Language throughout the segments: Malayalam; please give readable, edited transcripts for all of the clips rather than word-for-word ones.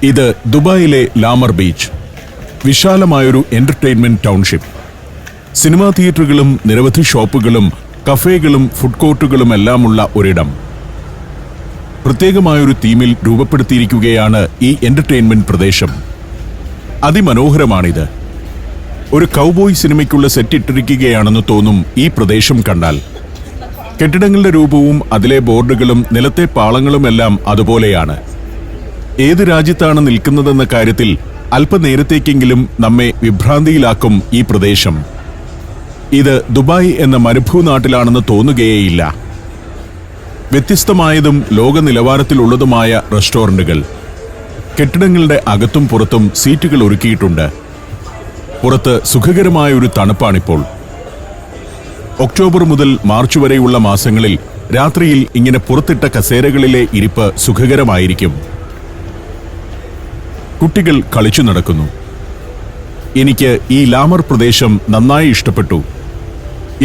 ഇത് ദുബായിലെ ലാമർ ബീച്ച്. വിശാലമായൊരു എന്റർടൈൻമെന്റ് ടൗൺഷിപ്പ്. സിനിമാ തിയേറ്ററുകളും നിരവധി ഷോപ്പുകളും കഫേകളും ഫുഡ് കോർട്ടുകളുമെല്ലാമുള്ള ഒരിടം. പ്രത്യേകമായൊരു തീമിൽ രൂപപ്പെടുത്തിയിരിക്കുകയാണ് ഈ എന്റർടൈൻമെന്റ് പ്രദേശം. അതിമനോഹരമാണിത്. ഒരു കൗബോയ് സിനിമയ്ക്കുള്ള സെറ്റ് ഇട്ടിരിക്കുകയാണെന്ന് തോന്നും ഈ പ്രദേശം കണ്ടാൽ. കെട്ടിടങ്ങളുടെ രൂപവും അതിലെ ബോർഡുകളും നിലത്തെ പാളങ്ങളുമെല്ലാം അതുപോലെയാണ്. ഏത് രാജ്യത്താണ് നിൽക്കുന്നതെന്ന കാര്യത്തിൽ അല്പനേരത്തേക്കെങ്കിലും നമ്മെ വിഭ്രാന്തിയിലാക്കും ഈ പ്രദേശം. ഇത് ദുബായ് എന്ന മരുഭൂനാട്ടിലാണെന്ന് തോന്നുകയേയില്ല. വ്യത്യസ്തമായതും ലോക നിലവാരത്തിലുള്ളതുമായ റെസ്റ്റോറന്റുകൾ. കെട്ടിടങ്ങളുടെ അകത്തും പുറത്തും സീറ്റുകൾ ഒരുക്കിയിട്ടുണ്ട്. പുറത്ത് സുഖകരമായ ഒരു തണുപ്പാണിപ്പോൾ. ഒക്ടോബർ മുതൽ മാർച്ച് വരെയുള്ള മാസങ്ങളിൽ രാത്രിയിൽ ഇങ്ങനെ പുറത്തിട്ട കസേരകളിലെ ഇരിപ്പ് സുഖകരമായിരിക്കും. കുട്ടികൾ കളിച്ചു നടക്കുന്നു. എനിക്ക് ഈ ലാമർ പ്രദേശം നന്നായി ഇഷ്ടപ്പെട്ടു.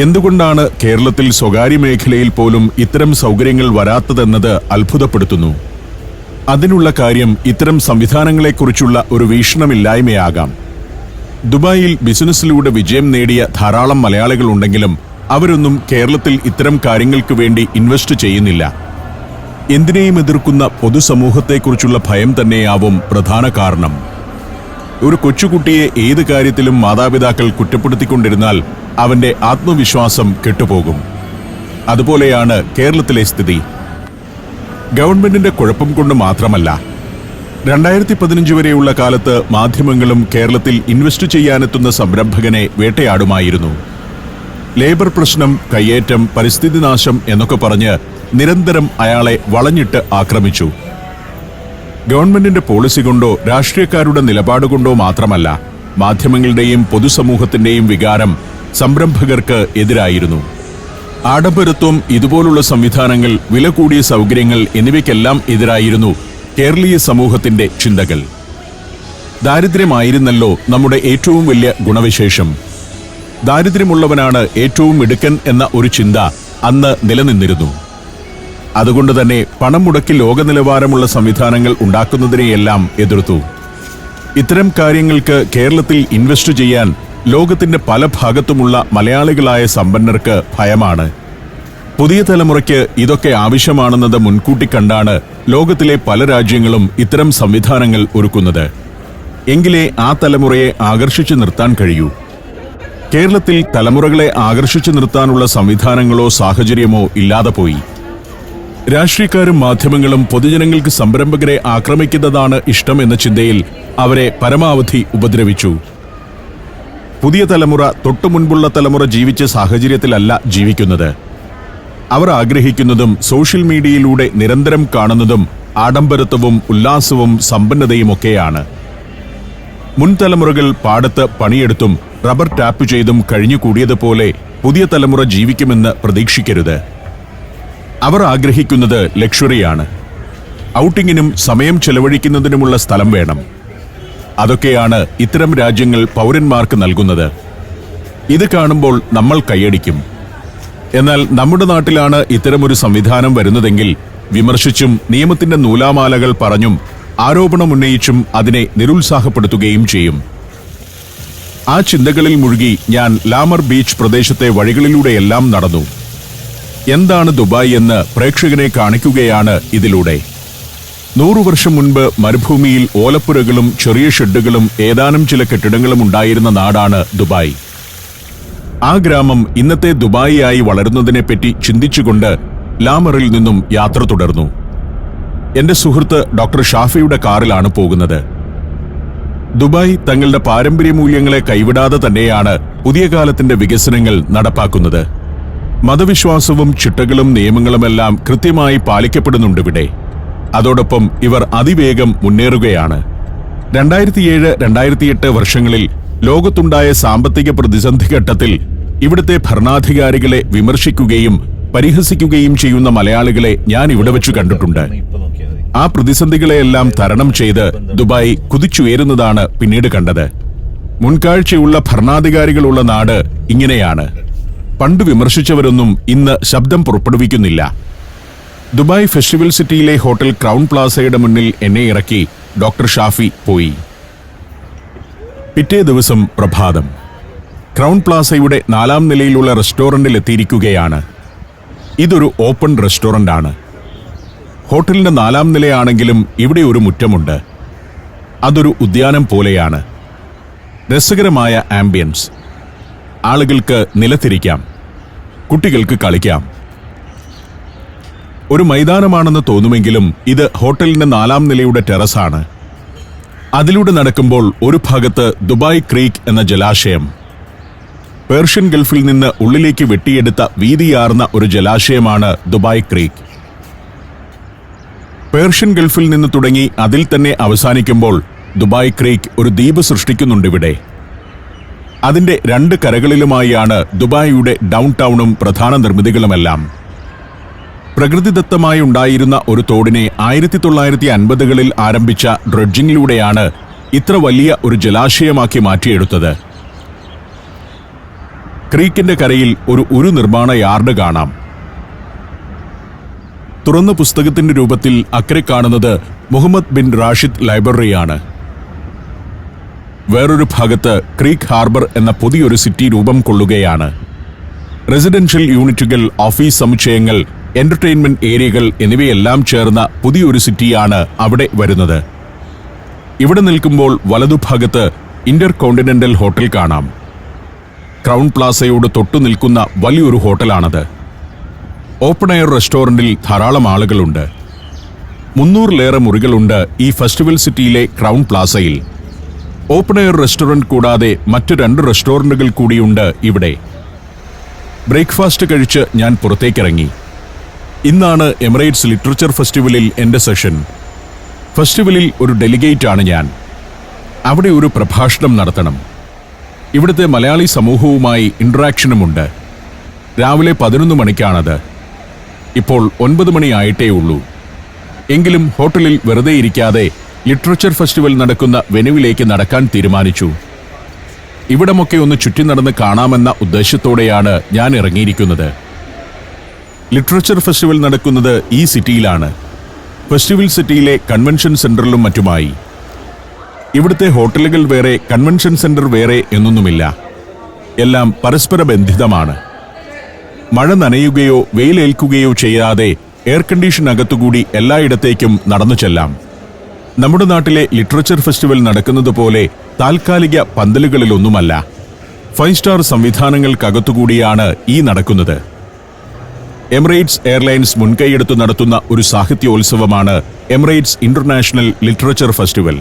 എന്തുകൊണ്ടാണ് കേരളത്തിൽ സ്വകാര്യ മേഖലയിൽ പോലും ഇത്തരം സൗകര്യങ്ങൾ വരാത്തതെന്നത് അത്ഭുതപ്പെടുത്തുന്നു. അതിനുള്ള കാര്യം ഇത്തരം സംവിധാനങ്ങളെക്കുറിച്ചുള്ള ഒരു വീക്ഷണമില്ലായ്മയാകാം. ദുബായിൽ ബിസിനസ്സിലൂടെ വിജയം നേടിയ ധാരാളം മലയാളികളുണ്ടെങ്കിലും അവരൊന്നും കേരളത്തിൽ ഇത്തരം കാര്യങ്ങൾക്ക് വേണ്ടി ഇൻവെസ്റ്റ് ചെയ്യുന്നില്ല. എന്തിനേയും എതിർക്കുന്ന പൊതുസമൂഹത്തെക്കുറിച്ചുള്ള ഭയം തന്നെയാവും പ്രധാന കാരണം. ഒരു കൊച്ചുകുട്ടിയെ ഏത് കാര്യത്തിലും മാതാപിതാക്കൾ കുറ്റപ്പെടുത്തിക്കൊണ്ടിരുന്നാൽ അവന്റെ ആത്മവിശ്വാസം കെട്ടുപോകും. അതുപോലെയാണ് കേരളത്തിലെ സ്ഥിതി. ഗവൺമെന്റിന്റെ കുഴപ്പം കൊണ്ട് മാത്രമല്ല. 2015 വരെയുള്ള കാലത്ത് മാധ്യമങ്ങളും കേരളത്തിൽ ഇൻവെസ്റ്റ് ചെയ്യാനെത്തുന്ന സംരംഭകനെ വേട്ടയാടുമായിരുന്നു. ലേബർ പ്രശ്നം, കയ്യേറ്റം, പരിസ്ഥിതി നാശം എന്നൊക്കെ പറഞ്ഞ് നിരന്തരം അയാളെ വളഞ്ഞിട്ട് ആക്രമിച്ചു. ഗവൺമെന്റിന്റെ പോളിസി കൊണ്ടോ രാഷ്ട്രീയക്കാരുടെ നിലപാടുകൊണ്ടോ മാത്രമല്ല, മാധ്യമങ്ങളുടെയും പൊതുസമൂഹത്തിന്റെയും വികാരം സംരംഭകർക്ക് എതിരായിരുന്നു. ആഡംബരത്വം, ഇതുപോലുള്ള സംവിധാനങ്ങൾ, വില കൂടിയ സൗകര്യങ്ങൾ എന്നിവയ്ക്കെല്ലാം എതിരായിരുന്നു കേരളീയ സമൂഹത്തിന്റെ ചിന്തകൾ. ദാരിദ്ര്യമായിരുന്നല്ലോ നമ്മുടെ ഏറ്റവും വലിയ ഗുണവിശേഷം. ദാരിദ്ര്യമുള്ളവനാണ് ഏറ്റവും മിടുക്കൻ എന്ന ഒരു ചിന്ത അന്ന് നിലനിന്നിരുന്നു. അതുകൊണ്ട് തന്നെ പണം മുടക്കി ലോക നിലവാരമുള്ള സംവിധാനങ്ങൾ ഉണ്ടാക്കുന്നതിനെയെല്ലാം എതിർത്തു. ഇത്തരം കാര്യങ്ങൾക്ക് കേരളത്തിൽ ഇൻവെസ്റ്റ് ചെയ്യാൻ ലോകത്തിന്റെ പല ഭാഗത്തുമുള്ള മലയാളികളായ സമ്പന്നർക്ക് ഭയമാണ്. പുതിയ തലമുറയ്ക്ക് ഇതൊക്കെ ആവശ്യമാണെന്നത് മുൻകൂട്ടി കണ്ടാണ് ലോകത്തിലെ പല രാജ്യങ്ങളും ഇത്തരം സംവിധാനങ്ങൾ ഒരുക്കുന്നത്. എങ്കിലേ ആ തലമുറയെ ആകർഷിച്ചു നിർത്താൻ കഴിയൂ. കേരളത്തിൽ തലമുറകളെ ആകർഷിച്ചു നിർത്താനുള്ള സംവിധാനങ്ങളോ സാഹചര്യമോ ഇല്ലാതെ പോയി. രാഷ്ട്രീയക്കാരും മാധ്യമങ്ങളും പൊതുജനങ്ങൾക്ക് സംരംഭകരെ ആക്രമിക്കുന്നതാണ് ഇഷ്ടം എന്ന ചിന്തയിൽ അവരെ പരമാവധി ഉപദ്രവിച്ചു. പുതിയ തലമുറ തൊട്ടുമുൻപുള്ള തലമുറ ജീവിച്ച സാഹചര്യത്തിലല്ല ജീവിക്കുന്നത്. അവർ ആഗ്രഹിക്കുന്നതും സോഷ്യൽ മീഡിയയിലൂടെ നിരന്തരം കാണുന്നതും ആഡംബരത്വവും ഉല്ലാസവും സമ്പന്നതയുമൊക്കെയാണ്. മുൻ തലമുറകൾ പാടത്ത് പണിയെടുത്തും റബ്ബർ ടാപ്പ് ചെയ്തും കഴിഞ്ഞുകൂടിയതുപോലെ പുതിയ തലമുറ ജീവിക്കുമെന്ന് പ്രതീക്ഷിക്കരുത്. അവർ ആഗ്രഹിക്കുന്നത് ലക്ഷറിയാണ്. ഔട്ടിങ്ങിനും സമയം ചെലവഴിക്കുന്നതിനുമുള്ള സ്ഥലം വേണം. അതൊക്കെയാണ് ഇത്തരം രാജ്യങ്ങൾ പൗരന്മാർക്ക് നൽകുന്നത്. ഇത് കാണുമ്പോൾ നമ്മൾ കൈയടിക്കും. എന്നാൽ നമ്മുടെ നാട്ടിലാണ് ഇത്തരമൊരു സംവിധാനം വരുന്നതെങ്കിൽ വിമർശിച്ചും നിയമത്തിന്റെ നൂലാമാലകൾ പറഞ്ഞും ആരോപണമുന്നയിച്ചും അതിനെ നിരുത്സാഹപ്പെടുത്തുകയും ചെയ്യും. ആ ചിന്തകളിൽ മുഴുകി ഞാൻ ലാമർ ബീച്ച് പ്രദേശത്തെ വഴികളിലൂടെയെല്ലാം നടന്നു. എന്താണ് ദുബായ് എന്ന് പ്രേക്ഷകനെ കാണിക്കുകയാണ് ഇതിലൂടെ. 100 വർഷം മുൻപ് മരുഭൂമിയിൽ ഓലപ്പുരകളും ചെറിയ ഷെഡുകളും ഏതാനും ചില കെട്ടിടങ്ങളും ഉണ്ടായിരുന്ന നാടാണ് ദുബായ്. ആ ഗ്രാമം ഇന്നത്തെ ദുബായിയായി വളരുന്നതിനെപ്പറ്റി ചിന്തിച്ചുകൊണ്ട് ലാമറിൽ നിന്നും യാത്ര തുടർന്നു. എന്റെ സുഹൃത്ത് ഡോക്ടർ ഷാഫിയുടെ കാറിലാണ് പോകുന്നത്. ദുബായ് തങ്ങളുടെ പാരമ്പര്യ മൂല്യങ്ങളെ കൈവിടാതെ തന്നെയാണ് പുതിയ കാലത്തിന്റെ വികസനങ്ങൾ നടപ്പാക്കുന്നത്. മതവിശ്വാസവും ചിട്ടകളും നിയമങ്ങളുമെല്ലാം കൃത്യമായി പാലിക്കപ്പെടുന്നുണ്ടിവിടെ. അതോടൊപ്പം ഇവർ അതിവേഗം മുന്നേറുകയാണ്. 2007-2008 വർഷങ്ങളിൽ ലോകത്തുണ്ടായ സാമ്പത്തിക പ്രതിസന്ധി ഘട്ടത്തിൽ ഇവിടുത്തെ ഭരണാധികാരികളെ വിമർശിക്കുകയും പരിഹസിക്കുകയും ചെയ്യുന്ന മലയാളികളെ ഞാൻ ഇവിടെ വെച്ചു കണ്ടിട്ടുണ്ട്. ആ പ്രതിസന്ധികളെയെല്ലാം തരണം ചെയ്ത് ദുബായ് കുതിച്ചുയരുന്നതാണ് പിന്നീട് കണ്ടത്. മുൻകാഴ്ചയുള്ള ഭരണാധികാരികളുള്ള നാട് ഇങ്ങനെയാണ്. പണ്ട് വിമർശിച്ചവരൊന്നും ഇന്ന് ശബ്ദം പുറപ്പെടുവിക്കുന്നില്ല. ദുബായ് ഫെസ്റ്റിവൽ സിറ്റിയിലെ ഹോട്ടൽ ക്രൗൺ പ്ലാസയുടെ മുന്നിൽ എന്നെ ഇറക്കി ഡോക്ടർ ഷാഫി പോയി. പിറ്റേ ദിവസം പ്രഭാതം. ക്രൗൺ പ്ലാസയുടെ 4-ാം നിലയിലുള്ള റെസ്റ്റോറന്റിൽ എത്തിയിരിക്കുകയാണ്. ഇതൊരു ഓപ്പൺ റെസ്റ്റോറന്റ് ആണ്. ഹോട്ടലിന്റെ 4-ാം നിലയാണെങ്കിലും ഇവിടെ ഒരു മുറ്റമുണ്ട്. അതൊരു ഉദ്യാനം പോലെയാണ്. രസകരമായ ആംബിയൻസ്. ആളുകൾക്ക് നിലത്തിരിക്കാം, കുട്ടികൾക്ക് കളിക്കാം. ഒരു മൈതാനമാണെന്ന് തോന്നുമെങ്കിലും ഇത് ഹോട്ടലിന്റെ 4-ാം നിലയുടെ ടെറസാണ്. അതിലൂടെ നടക്കുമ്പോൾ ഒരു ഭാഗത്ത് ദുബായ് ക്രീക്ക് എന്ന ജലാശയം, പേർഷ്യൻ ഗൾഫിൽ നിന്ന് ഉള്ളിലേക്ക് വെട്ടിയെടുത്ത വീതിയാർന്ന ഒരു ജലാശയമാണ് ദുബായ് ക്രീക്ക്. പേർഷ്യൻ ഗൾഫിൽ നിന്ന് തുടങ്ങി അതിൽ തന്നെ അവസാനിക്കുമ്പോൾ ദുബായ് ക്രീക്ക് ഒരു ദ്വീപ് സൃഷ്ടിക്കുന്നുണ്ടിവിടെ. അതിന്റെ 2 കരകളിലുമായാണ് ദുബായിയുടെ ഡൗൺ ടൗണും പ്രധാന നിർമ്മിതികളുമെല്ലാം. പ്രകൃതിദത്തമായി ഉണ്ടായിരുന്ന ഒരു തോടിനെ 1950കളിൽ ആരംഭിച്ച ഡ്രഡ്ജിങ്ങിലൂടെയാണ് ഇത്ര വലിയ ഒരു ജലാശയമാക്കി മാറ്റിയെടുത്തത്. ക്രീക്കിന്റെ കരയിൽ ഒരു നിർമ്മാണ യാർഡ് കാണാം. തുറന്ന പുസ്തകത്തിന്റെ രൂപത്തിൽ അക്കരെ കാണുന്നത് മുഹമ്മദ് ബിൻ റാഷിദ് ലൈബ്രറിയാണ്. വേറൊരു ഭാഗത്ത് ക്രീക്ക് ഹാർബർ എന്ന പുതിയൊരു സിറ്റി രൂപം കൊള്ളുകയാണ്. റെസിഡൻഷ്യൽ യൂണിറ്റുകൾ, ഓഫീസ് സമുച്ചയങ്ങൾ, എന്റർടൈൻമെന്റ് ഏരിയകൾ എന്നിവയെല്ലാം ചേർന്ന പുതിയൊരു സിറ്റിയാണ് അവിടെ വരുന്നത്. ഇവിടെ നിൽക്കുമ്പോൾ വലതുഭാഗത്ത് ഇന്റർ കോണ്ടിനെന്റൽ ഹോട്ടൽ കാണാം. ക്രൗൺ പ്ലാസയോട് തൊട്ടു നിൽക്കുന്ന വലിയൊരു ഹോട്ടലാണത്. ഓപ്പൺ എയർ റെസ്റ്റോറന്റിൽ ധാരാളം ആളുകളുണ്ട്. 300-ലേറെ മുറികളുണ്ട് ഈ ഫെസ്റ്റിവൽ സിറ്റിയിലെ ക്രൗൺ പ്ലാസയിൽ. ഓപ്പൺ എയർ റെസ്റ്റോറന്റ് കൂടാതെ മറ്റ് 2 റെസ്റ്റോറന്റുകൾ കൂടിയുണ്ട് ഇവിടെ. ബ്രേക്ക്ഫാസ്റ്റ് കഴിച്ച് ഞാൻ പുറത്തേക്കിറങ്ങി. ഇന്നാണ് എമിറേറ്റ്സ് ലിറ്ററേച്ചർ ഫെസ്റ്റിവലിൽ എൻ്റെ സെഷൻ. ഫെസ്റ്റിവലിൽ ഒരു ഡെലിഗേറ്റാണ് ഞാൻ. അവിടെ ഒരു പ്രഭാഷണം നടത്തണം. ഇവിടുത്തെ മലയാളി സമൂഹവുമായി ഇന്ററാക്ഷനുമുണ്ട്. രാവിലെ 11 മണിക്കാണത്. ഇപ്പോൾ 9 മണിയായിട്ടേ ഉള്ളൂ. എങ്കിലും ഹോട്ടലിൽ വെറുതെ ഇരിക്കാതെ ലിറ്ററേച്ചർ ഫെസ്റ്റിവൽ നടക്കുന്ന വെനുവിലേക്ക് നടക്കാൻ തീരുമാനിച്ചു. ഇവിടമൊക്കെ ഒന്ന് ചുറ്റി നടന്ന് കാണാമെന്ന ഉദ്ദേശത്തോടെയാണ് ഞാൻ ഇറങ്ങിയിരിക്കുന്നത്. ലിറ്ററേച്ചർ ഫെസ്റ്റിവൽ നടക്കുന്നത് ഈ സിറ്റിയിലാണ്. ഫെസ്റ്റിവൽ സിറ്റിയിലെ കൺവെൻഷൻ സെന്ററിലും മറ്റുമായി. ഇവിടുത്തെ ഹോട്ടലുകൾ വേറെ, കൺവെൻഷൻ സെന്റർ വേറെ എന്നൊന്നുമില്ല. എല്ലാം പരസ്പര ബന്ധിതമാണ്. മഴ നനയുകയോ വെയിലേൽക്കുകയോ ചെയ്യാതെ എയർ കണ്ടീഷൻ അകത്തുകൂടി എല്ലായിടത്തേക്കും നടന്നു ചെല്ലാം. നമ്മുടെ നാട്ടിലെ ലിറ്ററേച്ചർ ഫെസ്റ്റിവൽ നടക്കുന്നത് പോലെ താൽക്കാലിക പന്തലുകളിലൊന്നുമല്ല. 5 സ്റ്റാർ സംവിധാനങ്ങൾക്കകത്തുകൂടിയാണ് ഈ നടക്കുന്നത്. എമിറേറ്റ്സ് എയർലൈൻസ് മുൻകൈയെടുത്ത് നടത്തുന്ന ഒരു സാഹിത്യോത്സവമാണ് എമിറേറ്റ്സ് ഇന്റർനാഷണൽ ലിറ്ററേച്ചർ ഫെസ്റ്റിവൽ.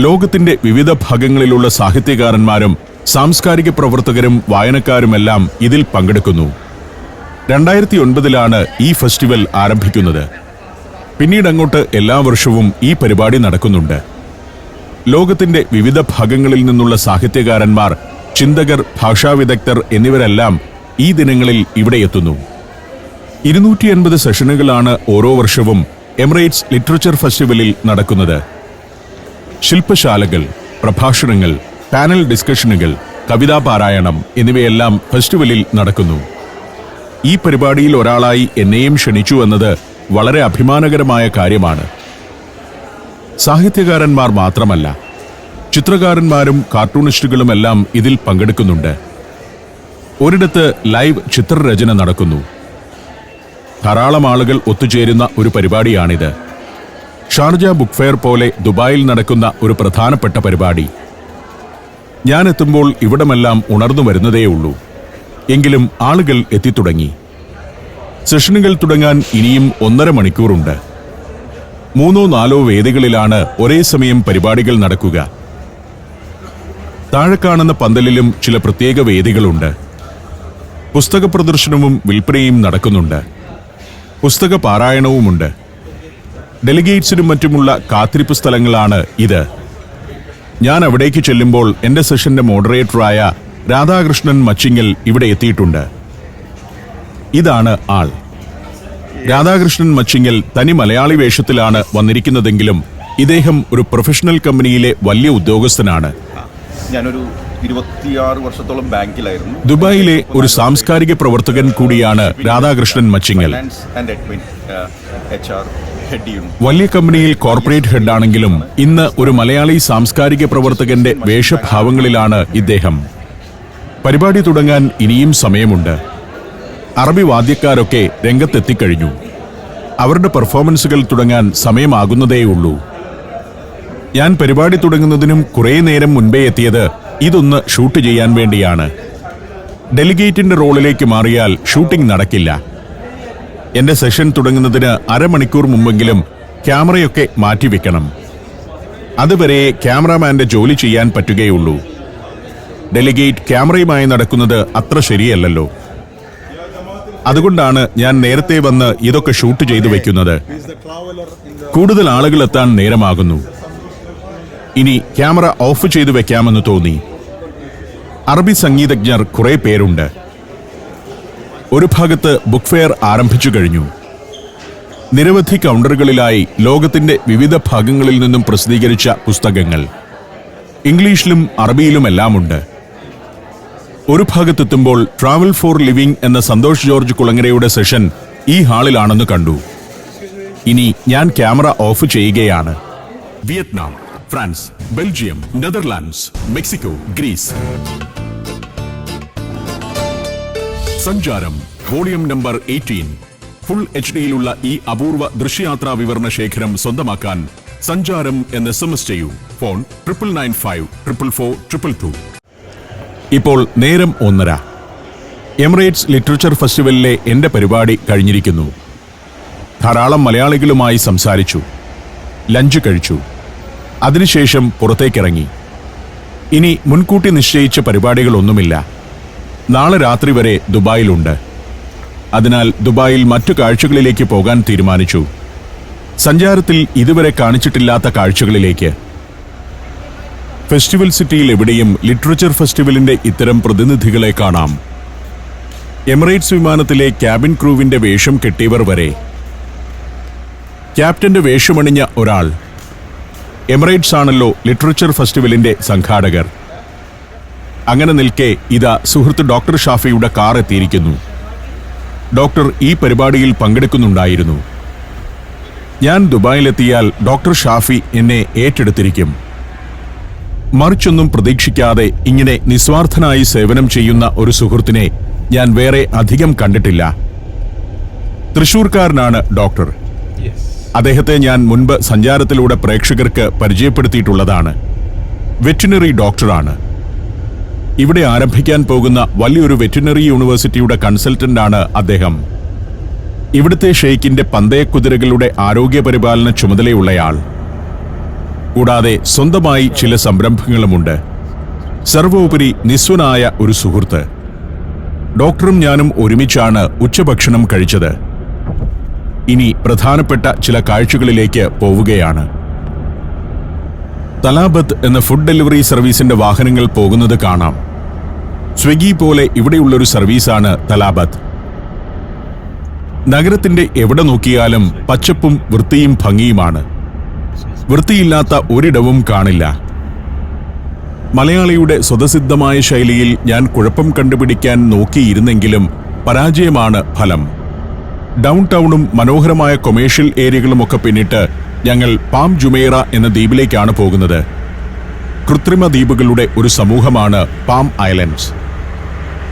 ലോകത്തിന്റെ വിവിധ ഭാഗങ്ങളിലുള്ള സാഹിത്യകാരന്മാരും സാംസ്കാരിക പ്രവർത്തകരും വായനക്കാരുമെല്ലാം ഇതിൽ പങ്കെടുക്കുന്നു. 2009-ലാണ് ഈ ഫെസ്റ്റിവൽ ആരംഭിക്കുന്നത്. പിന്നീടങ്ങോട്ട് എല്ലാ വർഷവും ഈ പരിപാടി നടക്കുന്നുണ്ട്. ലോകത്തിന്റെ വിവിധ ഭാഗങ്ങളിൽ നിന്നുള്ള സാഹിത്യകാരന്മാർ, ചിന്തകർ, ഭാഷാവിദഗ്ധർ എന്നിവരെല്ലാം ഈ ദിനങ്ങളിൽ ഇവിടെ എത്തുന്നു. 250 സെഷനുകളാണ് ഓരോ വർഷവും എമിറേറ്റ്സ് ലിറ്ററേച്ചർ ഫെസ്റ്റിവലിൽ നടക്കുന്നത്. ശില്പശാലകൾ, പ്രഭാഷണങ്ങൾ, പാനൽ ഡിസ്കഷനുകൾ, കവിതാ പാരായണം എന്നിവയെല്ലാം ഫെസ്റ്റിവലിൽ നടക്കുന്നു. ഈ പരിപാടിയിൽ ഒരാളായി എന്നെയും ക്ഷണിച്ചു എന്നത് വളരെ അഭിമാനകരമായ കാര്യമാണ്. സാഹിത്യകാരന്മാർ മാത്രമല്ല, ചിത്രകാരന്മാരും കാർട്ടൂണിസ്റ്റുകളുമെല്ലാം ഇതിൽ പങ്കെടുക്കുന്നുണ്ട്. ഒരിടത്ത് ലൈവ് ചിത്രരചന നടക്കുന്നു. ധാരാളം ആളുകൾ ഒത്തുചേരുന്ന ഒരു പരിപാടിയാണിത്. ഷാർജ ബുക്ക് ഫെയർ പോലെ ദുബായിൽ നടക്കുന്ന ഒരു പ്രധാനപ്പെട്ട പരിപാടി. ഞാൻ എത്തുമ്പോൾ ഇവിടമെല്ലാം ഉണർന്നു വരുന്നതേയുള്ളൂ. എങ്കിലും ആളുകൾ എത്തിത്തുടങ്ങി. സെഷനുകൾ തുടങ്ങാൻ ഇനിയും 1.5 മണിക്കൂറുണ്ട്. 3-4 വേദികളിലാണ് ഒരേ സമയം പരിപാടികൾ നടക്കുക. താഴെ കാണുന്ന പന്തലിലും ചില പ്രത്യേക വേദികളുണ്ട്. പുസ്തക പ്രദർശനവും വിൽപ്പനയും നടക്കുന്നുണ്ട്. പുസ്തക പാരായണവുമുണ്ട്. ഡെലിഗേറ്റ്സിനും മറ്റുമുള്ള കാത്തിരിപ്പ് സ്ഥലങ്ങളാണ് ഇത്. ഞാൻ അവിടേക്ക് ചെല്ലുമ്പോൾ എൻ്റെ സെഷന്റെ മോഡറേറ്ററായ രാധാകൃഷ്ണൻ മച്ചിങ്ങൽ ഇവിടെ എത്തിയിട്ടുണ്ട്. ഇതാണ് ആൾ. രാധാകൃഷ്ണൻ മച്ചിങ്ങൽ തനി മലയാളി വേഷത്തിലാണ് വന്നിരിക്കുന്നതെങ്കിലും ഇദ്ദേഹം ഒരു പ്രൊഫഷണൽ കമ്പനിയിലെ വലിയ ഉദ്യോഗസ്ഥനാണ്. ഞാനൊരു 26 വർഷത്തോളം ബാങ്കിലായിരുന്നു. ദുബായിലെ ഒരു സാംസ്കാരിക പ്രവർത്തകൻ കൂടിയാണ് Radhakrishnan Machingal. Finance and admin, HR ഹെഡിയുണ്ട്. വലിയ കമ്പനിയിൽ കോർപ്പറേറ്റ് ഹെഡാണെങ്കിലും ഇന്ന് ഒരു മലയാളി സാംസ്കാരിക പ്രവർത്തകന്റെ വേഷഭാവങ്ങളിലാണ് ഇദ്ദേഹം. പരിപാടി തുടങ്ങാൻ ഇനിയും സമയമുണ്ട്. അറബി വാദ്യക്കാരൊക്കെ രംഗത്തെത്തിക്കഴിഞ്ഞു. അവരുടെ പെർഫോമൻസുകൾ തുടങ്ങാൻ സമയമാകുന്നതേയുള്ളൂ. ഞാൻ പരിപാടി തുടങ്ങുന്നതിനും കുറേ നേരം മുൻപേ എത്തിയത് ഇതൊന്ന് ഷൂട്ട് ചെയ്യാൻ വേണ്ടിയാണ്. ഡെലിഗേറ്റിന്റെ റോളിലേക്ക് മാറിയാൽ ഷൂട്ടിംഗ് നടക്കില്ല. എന്റെ സെഷൻ തുടങ്ങുന്നതിന് അരമണിക്കൂർ മുമ്പെങ്കിലും ക്യാമറയൊക്കെ മാറ്റിവെക്കണം. അതുവരെ ക്യാമറാമാന്റെ ജോലി ചെയ്യാൻ പറ്റുകയുള്ളൂ. ഡെലിഗേറ്റ് ക്യാമറയുമായി നടക്കുന്നത് അത്ര ശരിയല്ലല്ലോ. അതുകൊണ്ടാണ് ഞാൻ നേരത്തെ വന്ന് ഇതൊക്കെ ഷൂട്ട് ചെയ്തു വെക്കുന്നത്. കൂടുതൽ ആളുകൾ എത്താൻ നേരമാകുന്നു. ഇനി ക്യാമറ ഓഫ് ചെയ്തു വെക്കാമെന്ന് തോന്നി. അറബി സംഗീതജ്ഞർ കുറെ പേരുണ്ട്. ഒരു ഭാഗത്ത് ബുക്ക് ഫെയർ ആരംഭിച്ചു കഴിഞ്ഞു. നിരവധി കൗണ്ടറുകളിലായി ലോകത്തിന്റെ വിവിധ ഭാഗങ്ങളിൽ നിന്നും പ്രസിദ്ധീകരിച്ച പുസ്തകങ്ങൾ ഇംഗ്ലീഷിലും അറബിയിലുമെല്ലാമുണ്ട്. ഒരു ഭാഗത്തെത്തുമ്പോൾ ട്രാവൽ ഫോർ ലിവിംഗ് എന്ന സന്തോഷ് ജോർജ് കുളങ്ങരയുടെ സെഷൻ ഈ ഹാളിലാണെന്ന് കണ്ടു. ഇനി ഞാൻ ക്യാമറ ഓഫ് ചെയ്യുകയാണ്. Vietnam, France, Belgium, Netherlands, Mexico, Greece. Sancharam volume number 18. Full HD-യിലുള്ള ഈ അപൂർവ ദൃശ്യയാത്രാ വിവരണ ശേഖരം സ്വന്തമാക്കാൻ സഞ്ചാരം എന്ന് SMS ചെയ്യൂ. ഫോൺ 9995444222. ഇപ്പോൾ നേരം 1:30. എമിറേറ്റ്സ് ലിറ്ററേച്ചർ ഫെസ്റ്റിവലിലെ എന്റെ പരിപാടി കഴിഞ്ഞിരിക്കുന്നു. ധാരാളം മലയാളികളുമായി സംസാരിച്ചു, ലഞ്ച് കഴിച്ചു. അതിനുശേഷം പുറത്തേക്കിറങ്ങി. ഇനി മുൻകൂട്ടി നിശ്ചയിച്ച പരിപാടികളൊന്നുമില്ല. നാളെ രാത്രി വരെ ദുബായിലുണ്ട്. അതിനാൽ ദുബായിൽ മറ്റു കാഴ്ചകളിലേക്ക് പോകാൻ തീരുമാനിച്ചു. സഞ്ചാരത്തിൽ ഇതുവരെ കാണിച്ചിട്ടില്ലാത്ത കാഴ്ചകളിലേക്ക്. ഫെസ്റ്റിവൽ സിറ്റിയിൽ എവിടെയും ലിറ്ററേച്ചർ ഫെസ്റ്റിവലിന്റെ ഇത്തരം പ്രതിനിധികളെ കാണാം. എമിറേറ്റ്സ് വിമാനത്തിലെ ക്യാബിൻ ക്രൂവിന്റെ വേഷം കെട്ടിയവർ വരെ. ക്യാപ്റ്റന്റെ വേഷമണിഞ്ഞ ഒരാൾ. എമിറേറ്റ്സ് ആണല്ലോ ലിറ്ററേച്ചർ ഫെസ്റ്റിവലിന്റെ സംഘാടകർ. അങ്ങനെ നിൽക്കെ ഇതാ സുഹൃത്ത് ഡോക്ടർ ഷാഫിയുടെ കാർ എത്തിയിരിക്കുന്നു. ഡോക്ടർ ഈ പരിപാടിയിൽ പങ്കെടുക്കുന്നുണ്ടായിരുന്നു. ഞാൻ ദുബായിലെത്തിയാൽ ഡോക്ടർ ഷാഫി എന്നെ ഏറ്റെടുത്തിരിക്കും. മറിച്ചൊന്നും പ്രതീക്ഷിക്കാതെ ഇങ്ങനെ നിസ്വാർത്ഥനായി സേവനം ചെയ്യുന്ന ഒരു സുഹൃത്തിനെ ഞാൻ വേറെ അധികം കണ്ടിട്ടില്ല. തൃശൂർക്കാരനാണ് ഡോക്ടർ. അദ്ദേഹത്തെ ഞാൻ മുൻപ് സഞ്ചാരത്തിലൂടെ പ്രേക്ഷകർക്ക് പരിചയപ്പെടുത്തിയിട്ടുള്ളതാണ്. വെറ്റിനറി ഡോക്ടറാണ്. ഇവിടെ ആരംഭിക്കാൻ പോകുന്ന വലിയൊരു വെറ്റിനറി യൂണിവേഴ്സിറ്റിയുടെ കൺസൾട്ടന്റാണ് അദ്ദേഹം. ഇവിടുത്തെ ഷെയ്ഖിന്റെ പന്തയക്കുതിരകളുടെ ആരോഗ്യപരിപാലന ചുമതലയുള്ളയാൾ. കൂടാതെ സ്വന്തമായി ചില സംരംഭങ്ങളുമുണ്ട്. സർവോപരി നിസ്വനായ ഒരു സുഹൃത്ത്. ഡോക്ടറും ഞാനും ഒരുമിച്ചാണ് ഉച്ചഭക്ഷണം കഴിച്ചത്. ഇനി പ്രധാനപ്പെട്ട ചില കാഴ്ചകളിലേക്ക് പോവുകയാണ്. തലാബത്ത് എന്ന ഫുഡ് ഡെലിവറി സർവീസിന്റെ വാഹനങ്ങൾ പോകുന്നത് കാണാം. സ്വിഗ്ഗി പോലെ ഇവിടെയുള്ളൊരു സർവീസാണ് തലാബത്ത്. നഗരത്തിന്റെ എവിടെ നോക്കിയാലും പച്ചപ്പും വൃത്തിയും ഭംഗിയുമാണ്. വൃത്തിയില്ലാത്ത ഒരിടവും കാണില്ല. മലയാളിയുടെ സ്വതസിദ്ധമായ ശൈലിയിൽ ഞാൻ കുഴപ്പം കണ്ടുപിടിക്കാൻ നോക്കിയിരുന്നെങ്കിലും പരാജയമാണ് ഫലം. ഡൗൺ ടൗണും മനോഹരമായ കൊമേഴ്ഷ്യൽ ഏരിയകളുമൊക്കെ പിന്നിട്ട് ഞങ്ങൾ പാം ജുമൈറ എന്ന ദ്വീപിലേക്കാണ് പോകുന്നത്. കൃത്രിമ ദ്വീപുകളുടെ ഒരു സമൂഹമാണ് പാം ഐലൻഡ്സ്.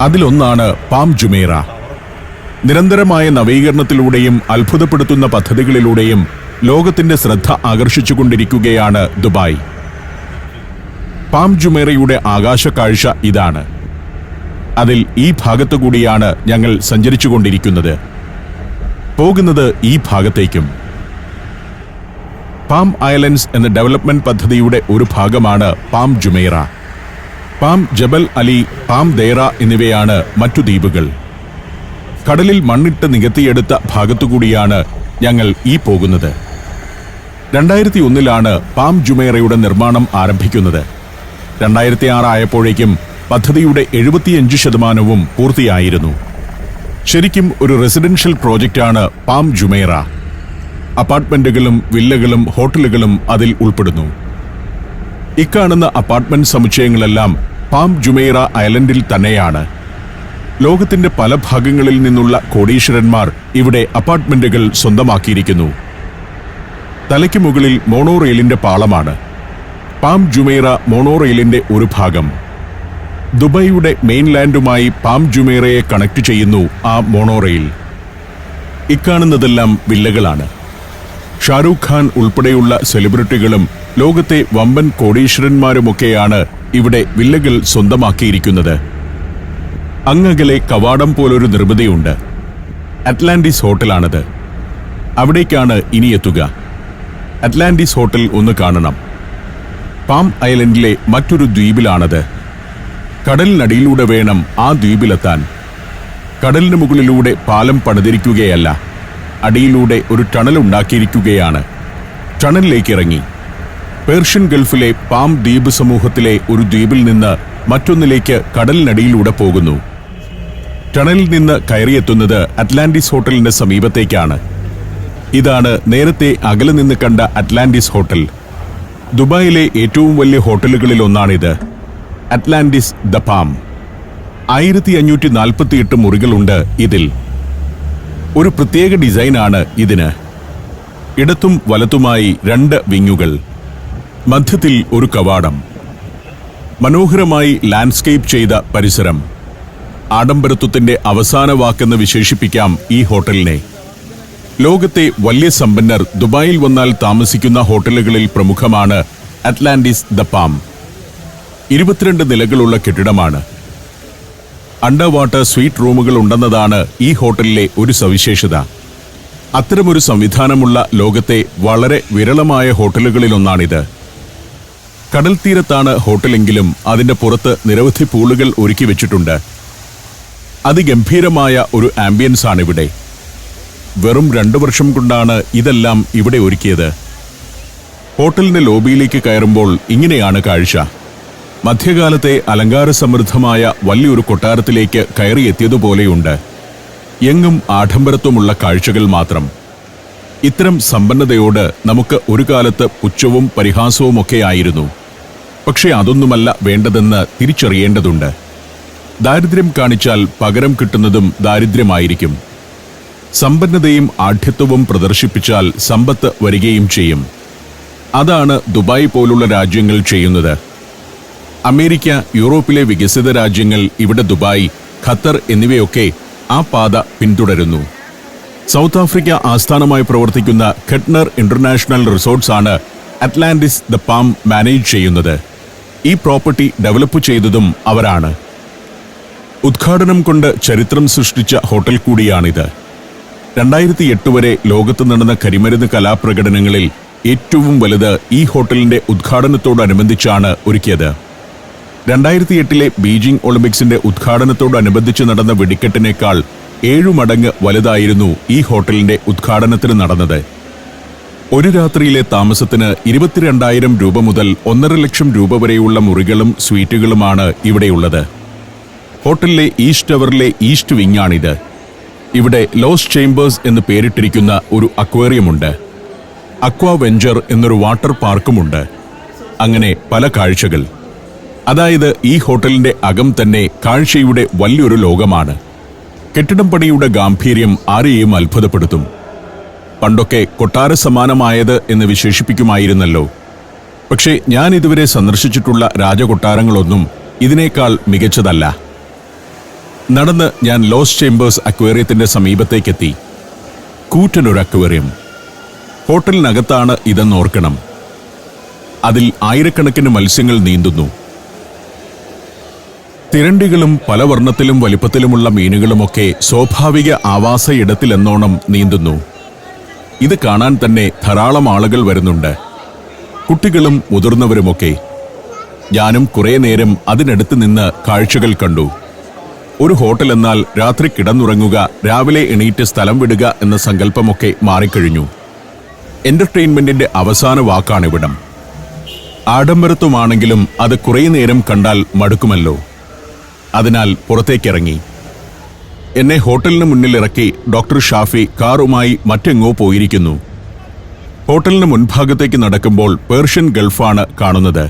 അതിലൊന്നാണ് പാം ജുമൈറ. നിരന്തരമായ നവീകരണത്തിലൂടെയും അത്ഭുതപ്പെടുത്തുന്ന പദ്ധതികളിലൂടെയും ലോകത്തിന്റെ ശ്രദ്ധ ആകർഷിച്ചുകൊണ്ടിരിക്കുകയാണ് ദുബായ്. പാം ജുമൈറയുടെ ആകാശക്കാഴ്ച ഇതാണ്. അതിൽ ഈ ഭാഗത്തുകൂടിയാണ് ഞങ്ങൾ സഞ്ചരിച്ചുകൊണ്ടിരിക്കുന്നത്. പോകുന്നത് ഈ ഭാഗത്തേക്കും. പാം ഐലൻഡ്സ് എന്ന ഡെവലപ്മെന്റ് പദ്ധതിയുടെ ഒരു ഭാഗമാണ് പാം ജുമൈറ. പാം ജബൽ അലി, പാം ദേറ എന്നിവയാണ് മറ്റു ദ്വീപുകൾ. കടലിൽ മണ്ണിട്ട് നികത്തിയെടുത്ത ഭാഗത്തുകൂടിയാണ് ഞങ്ങൾ ഈ പോകുന്നത്. 2001 പാം ജുമൈറയുടെ നിർമ്മാണം ആരംഭിക്കുന്നത്. 2006 ആയപ്പോഴേക്കും പദ്ധതിയുടെ 75% പൂർത്തിയായിരുന്നു. ശരിക്കും ഒരു റെസിഡൻഷ്യൽ പ്രോജക്റ്റാണ് പാം ജുമൈറ. അപ്പാർട്ട്മെന്റുകളും വില്ലകളും ഹോട്ടലുകളും അതിൽ ഉൾപ്പെടുന്നു. ഇക്കാണുന്ന അപ്പാർട്ട്മെന്റ് സമുച്ചയങ്ങളെല്ലാം പാം ജുമൈറ ഐലൻഡിൽ തന്നെയാണ്. ലോകത്തിന്റെ പല ഭാഗങ്ങളിൽ നിന്നുള്ള കോടീശ്വരന്മാർ ഇവിടെ അപ്പാർട്ട്മെന്റുകൾ സ്വന്തമാക്കിയിരിക്കുന്നു. തലയ്ക്ക് മുകളിൽ മോണോറെയിലിന്റെ പാളമാണ്. പാം ജുമൈറ മോണോറെയിലിന്റെ ഒരു ഭാഗം. ദുബായിയുടെ മെയിൻലാൻഡുമായി പാം ജുമൈറയെ കണക്ട് ചെയ്യുന്നു ആ മോണോറെയിൽ. ഇക്കാണുന്നതെല്ലാം വില്ലകളാണ്. ഷാരൂഖ് ഖാൻ ഉൾപ്പെടെയുള്ള സെലിബ്രിറ്റികളും ലോകത്തെ വമ്പൻ കോടീശ്വരന്മാരുമൊക്കെയാണ് ഇവിടെ വില്ലകൾ സ്വന്തമാക്കിയിരിക്കുന്നത്. അങ്ങകലെ കവാടം പോലൊരു നിർമ്മിതിയുണ്ട്. അറ്റ്ലാന്റിസ് ഹോട്ടലാണത്. അവിടേക്കാണ് ഇനി എത്തുക. അറ്റ്ലാന്റിസ് ഹോട്ടൽ ഒന്ന് കാണണം. പാം ഐലൻഡിലെ മറ്റൊരു ദ്വീപിലാണത്. കടലിനടിയിലൂടെ വേണം ആ ദ്വീപിലെത്താൻ. കടലിന് മുകളിലൂടെ പാലം പണിതിരിക്കുകയല്ല, അടിയിലൂടെ ഒരു ടണൽ ഉണ്ടാക്കിയിരിക്കുകയാണ്. ടണലിലേക്ക് ഇറങ്ങി പേർഷ്യൻ ഗൾഫിലെ പാം ദ്വീപ് സമൂഹത്തിലെ ഒരു ദ്വീപിൽ നിന്ന് മറ്റൊന്നിലേക്ക് കടലിനടിയിലൂടെ പോകുന്നു. ടണലിൽ നിന്ന് കയറിയെത്തുന്നത് അറ്റ്ലാന്റിസ് ഹോട്ടലിന്റെ സമീപത്തേക്കാണ്. ഇതാണ് നേരത്തെ അകലെ നിന്ന് കണ്ട അറ്റ്ലാന്റിസ് ഹോട്ടൽ. ദുബായിലെ ഏറ്റവും വലിയ ഹോട്ടലുകളിൽ ഒന്നാണിത്. Atlantis the palm. 1548 മുറികളുണ്ട് ഇതിൽ. ഒരു പ്രത്യേക ഡിസൈനാണ് ഇതിന്. ഇടത്തും വലത്തുമായി 2 വിങ്ങുകൾ, മധ്യത്തിൽ ഒരു കവാടം. മനോഹരമായി ലാൻഡ്സ്കേപ്പ് ചെയ്ത പരിസരം. ആഡംബരത്വത്തിന്റെ അവസാന വാക്കെന്ന് വിശേഷിപ്പിക്കാം ഈ ഹോട്ടലിനെ. ലോകത്തെ വലിയ സമ്പന്നർ ദുബായിൽ വന്നാൽ താമസിക്കുന്ന ഹോട്ടലുകളിൽ പ്രമുഖമാണ് അറ്റ്ലാന്റിസ് ദ പാം. 22 നിലകളുള്ള കെട്ടിടമാണ്. അണ്ടർ വാട്ടർ സ്വീറ്റ് റൂമുകൾ ഉണ്ടെന്നതാണ് ഈ ഹോട്ടലിലെ ഒരു സവിശേഷത. അത്തരമൊരു സംവിധാനമുള്ള ലോകത്തെ വളരെ വിരളമായ ഹോട്ടലുകളിലൊന്നാണിത്. കടൽ തീരത്താണ് ഹോട്ടലെങ്കിലും അതിന്റെ പുറത്ത് നിരവധി പൂളുകൾ ഒരുക്കി വെച്ചിട്ടുണ്ട്. അതിഗംഭീരമായ ഒരു ആംബിയൻസ് ആണിവിടെ. വെറും 2 വർഷം കൊണ്ടാണ് ഇതെല്ലാം ഇവിടെ ഒരുക്കിയത്. ഹോട്ടലിന്റെ ലോബിയിലേക്ക് കയറുമ്പോൾ ഇങ്ങനെയാണ് കാഴ്ച. മധ്യകാലത്തെ അലങ്കാര സമൃദ്ധമായ വലിയൊരു കൊട്ടാരത്തിലേക്ക് കയറിയെത്തിയതുപോലെയുണ്ട്. എങ്ങും ആഡംബരത്വമുള്ള കാഴ്ചകൾ മാത്രം. ഇത്തരം സമ്പന്നതയോട് നമുക്ക് ഒരു കാലത്ത് പുച്ഛവും പരിഹാസവുമൊക്കെയായിരുന്നു. പക്ഷേ അതൊന്നുമല്ല വേണ്ടതെന്ന് തിരിച്ചറിയേണ്ടതുണ്ട്. ദാരിദ്ര്യം കാണിച്ചാൽ പകരം കിട്ടുന്നതും ദാരിദ്ര്യമായിരിക്കും. സമ്പന്നതയും ആഢ്യത്വവും പ്രദർശിപ്പിച്ചാൽ സമ്പത്ത് വരികയും ചെയ്യും. അതാണ് ദുബായ് പോലുള്ള രാജ്യങ്ങൾ ചെയ്യുന്നത്. അമേരിക്ക, യൂറോപ്പിലെ വികസിത രാജ്യങ്ങൾ, ഇവിടെ ദുബായ്, ഖത്തർ എന്നിവയൊക്കെ ആ പാത പിന്തുടരുന്നു. സൗത്ത് ആഫ്രിക്ക ആസ്ഥാനമായി പ്രവർത്തിക്കുന്ന ഖെട്നർ ഇന്റർനാഷണൽ റിസോർട്ട്സ് ആണ് അറ്റ്ലാന്റിസ് ദ പാം മാനേജ് ചെയ്യുന്നത്. ഈ പ്രോപ്പർട്ടി ഡെവലപ്പ് ചെയ്തതും അവരാണ്. ഉദ്ഘാടനം കൊണ്ട് ചരിത്രം സൃഷ്ടിച്ച ഹോട്ടൽ കൂടിയാണിത്. 2008 വരെ ലോകത്ത് നടന്ന കരിമരുന്ന് കലാപ്രകടനങ്ങളിൽ ഏറ്റവും വലുത് ഈ ഹോട്ടലിന്റെ ഉദ്ഘാടനത്തോടനുബന്ധിച്ചാണ് ഒരുക്കിയത്. 2008 ബീജിംഗ് ഒളിമ്പിക്സിന്റെ ഉദ്ഘാടനത്തോടനുബന്ധിച്ച് നടന്ന വെടിക്കെട്ടിനേക്കാൾ 7 മടങ്ങ് വലുതായിരുന്നു ഈ ഹോട്ടലിന്റെ ഉദ്ഘാടനത്തിന് നടന്നത്. ഒരു രാത്രിയിലെ താമസത്തിന് 22,000 രൂപ മുതൽ 1.5 ലക്ഷം രൂപ വരെയുള്ള മുറികളും സ്വീറ്റുകളുമാണ് ഇവിടെയുള്ളത്. ഹോട്ടലിലെ ഈസ്റ്റ് ടവറിലെ ഈസ്റ്റ് വിങ്ങാണിത്. ഇവിടെ ലോസ്റ്റ് ചേംബേഴ്സ് എന്ന് പേരിട്ടിരിക്കുന്ന ഒരു അക്വേറിയമുണ്ട്. അക്വാ വെഞ്ചർ എന്നൊരു വാട്ടർ പാർക്കുമുണ്ട്. അങ്ങനെ പല കാഴ്ചകൾ. അതായത് ഈ ഹോട്ടലിന്റെ അകം തന്നെ കാഴ്ചയുടെ വലിയൊരു ലോകമാണ്. കെട്ടിടം പണിയുടെ ഗാംഭീര്യം ആരെയും അത്ഭുതപ്പെടുത്തും. പണ്ടൊക്കെ കൊട്ടാര സമാനമായത് എന്ന് വിശേഷിപ്പിക്കുമായിരുന്നല്ലോ. പക്ഷേ ഞാൻ ഇതുവരെ സന്ദർശിച്ചിട്ടുള്ള രാജകൊട്ടാരങ്ങളൊന്നും ഇതിനേക്കാൾ മികച്ചതല്ല. നടന്ന് ഞാൻ ലോസ്റ്റ് ചേംബേഴ്സ് അക്വേറിയത്തിന്റെ സമീപത്തേക്കെത്തി. കൂറ്റനൊരു അക്വേറിയം. ഹോട്ടലിനകത്താണ് ഇതെന്നോർക്കണം. അതിൽ ആയിരക്കണക്കിന് മത്സ്യങ്ങൾ നീന്തുന്നു. തിരണ്ടികളും പല വർണ്ണത്തിലും വലിപ്പത്തിലുമുള്ള മീനുകളുമൊക്കെ സ്വാഭാവിക ആവാസ ഇടത്തിലെന്നോണം നീന്തുന്നു. ഇത് കാണാൻ തന്നെ ധാരാളം ആളുകൾ വരുന്നുണ്ട്, കുട്ടികളും മുതിർന്നവരുമൊക്കെ. ഞാനും കുറേ നേരം അതിനടുത്ത് നിന്ന് കാഴ്ചകൾ കണ്ടു. ഒരു ഹോട്ടൽ എന്നാൽ രാത്രി കിടന്നുറങ്ങുക, രാവിലെ എണീറ്റ് സ്ഥലം വിടുക എന്ന സങ്കല്പമൊക്കെ മാറിക്കഴിഞ്ഞു. എന്റർടൈൻമെന്റിന്റെ അവസാന വാക്കാണിവിടം. ആഡംബരത്വമാണെങ്കിലും അത് കുറേ നേരം കണ്ടാൽ മടുക്കുമല്ലോ. അതിനാൽ പുറത്തേക്കിറങ്ങി. എന്നെ ഹോട്ടലിന് മുന്നിലിറക്കി ഡോക്ടർ ഷാഫി കാറുമായി മറ്റെങ്ങോ പോയിരിക്കുന്നു. ഹോട്ടലിന് മുൻഭാഗത്തേക്ക് നടക്കുമ്പോൾ പേർഷ്യൻ ഗൾഫാണ് കാണുന്നത്.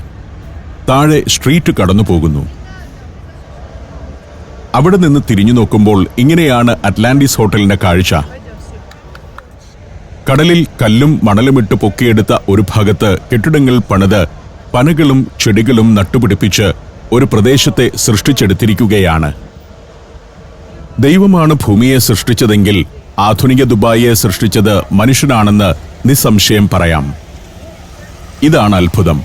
താഴെ സ്ട്രീറ്റ് കടന്നു പോകുന്നു. അവിടെ നിന്ന് തിരിഞ്ഞു നോക്കുമ്പോൾ ഇങ്ങനെയാണ് അറ്റ്ലാന്റിസ് ഹോട്ടലിന്റെ കാഴ്ച. കടലിൽ കല്ലും മണലുമിട്ട് പൊക്കിയെടുത്ത ഒരു ഭാഗത്ത് കെട്ടിടങ്ങൾ പണിത് പനകളും ചെടികളും നട്ടുപിടിപ്പിച്ച് ഒരു പ്രദേശത്തെ സൃഷ്ടിച്ചെടുത്തിരിക്കുകയാണ്. ദൈവമാണ് ഭൂമിയെ സൃഷ്ടിച്ചതെങ്കിൽ ആധുനിക ദുബായിയെ സൃഷ്ടിച്ചത് മനുഷ്യനാണെന്ന് നിസ്സംശയം പറയാം. ഇതാണ് അത്ഭുതം.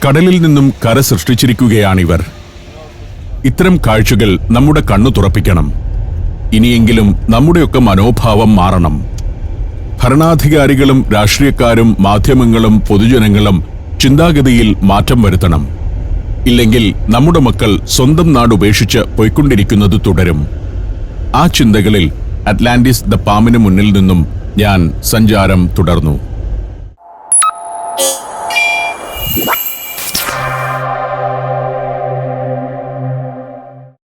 കടലിൽ നിന്നും കര സൃഷ്ടിച്ചിരിക്കുകയാണിവർ. ഇത്തരം കാഴ്ചകൾ നമ്മുടെ കണ്ണു തുറപ്പിക്കണം. ഇനിയെങ്കിലും നമ്മുടെയൊക്കെ മനോഭാവം മാറണം. ഭരണാധികാരികളും രാഷ്ട്രീയക്കാരും മാധ്യമങ്ങളും പൊതുജനങ്ങളും ചിന്താഗതിയിൽ മാറ്റം വരുത്തണം. ഇല്ലെങ്കിൽ നമ്മുടെ മക്കൾ സ്വന്തം നാട് ഉപേക്ഷിച്ച് പോയിക്കൊണ്ടിരിക്കുന്നത് തുടരും. ആ ചിന്തകളിൽ അറ്റ്ലാന്റിസ് ദ പാമിന് മുന്നിൽ നിന്നും ഞാൻ സഞ്ചാരം തുടർന്നു.